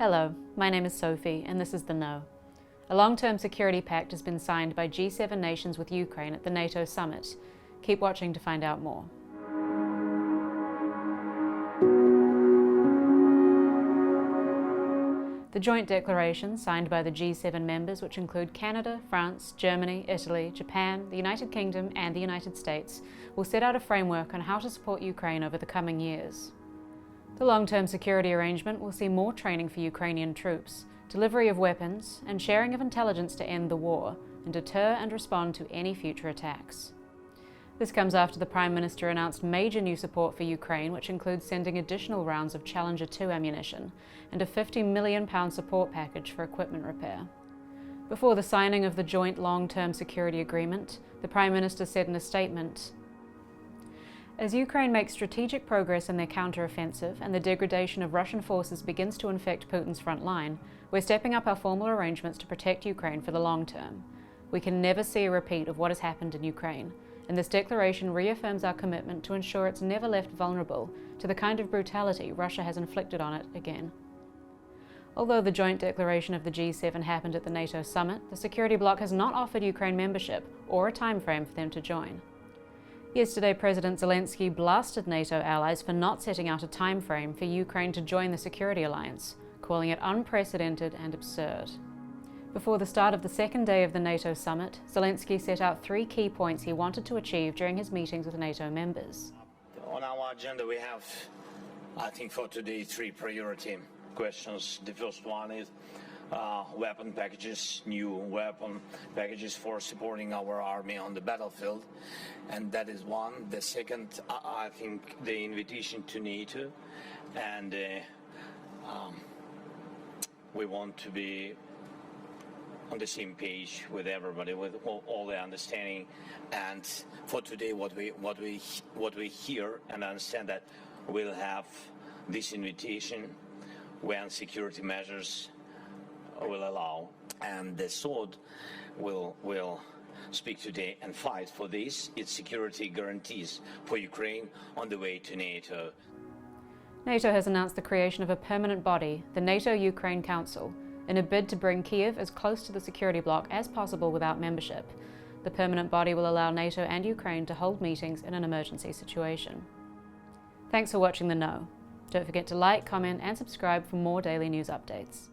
Hello, my name is Sophie and this is The No. A long-term security pact has been signed by G7 nations with Ukraine at the Nato summit. Keep watching to find out more. The joint declaration signed by the G7 members, which include Canada, France, Germany, Italy, Japan, the United Kingdom and the United States, will set out a framework on how to support Ukraine over the coming years. The long-term security arrangement will see more training for Ukrainian troops, delivery of weapons, and sharing of intelligence to end the war and deter and respond to any future attacks. This comes after the Prime Minister announced major new support for Ukraine, which includes sending additional rounds of Challenger 2 ammunition and a £50 million support package for equipment repair. Before the signing of the joint long-term security agreement, the Prime Minister said in a statement, "As Ukraine makes strategic progress in their counter-offensive and the degradation of Russian forces begins to infect Putin's front line, we're stepping up our formal arrangements to protect Ukraine for the long term. We can never see a repeat of what has happened in Ukraine, and this declaration reaffirms our commitment to ensure it's never left vulnerable to the kind of brutality Russia has inflicted on it again." Although the joint declaration of the G7 happened at the NATO summit, the security bloc has not offered Ukraine membership or a timeframe for them to join. Yesterday, President Zelensky blasted NATO allies for not setting out a timeframe for Ukraine to join the security alliance, calling it unprecedented and absurd. Before the start of the second day of the NATO summit, Zelensky set out 3 key points he wanted to achieve during his meetings with NATO members. On our agenda we have, I think for today, 3 priority questions. The first one is weapon packages, new weapon packages for supporting our army on the battlefield, and that is one. The second, I think, the invitation to NATO, and we want to be on the same page with everybody, with all the understanding. And for today, what we hear and understand, that we'll have this invitation when security measures will allow, and the sword will speak today and fight for this. Its security guarantees for Ukraine on the way to NATO. NATO has announced the creation of a permanent body, the NATO-Ukraine Council, in a bid to bring Kiev as close to the security bloc as possible without membership. The permanent body will allow NATO and Ukraine to hold meetings in an emergency situation. Thanks for watching The No. Don't forget to like, comment and subscribe for more daily news updates.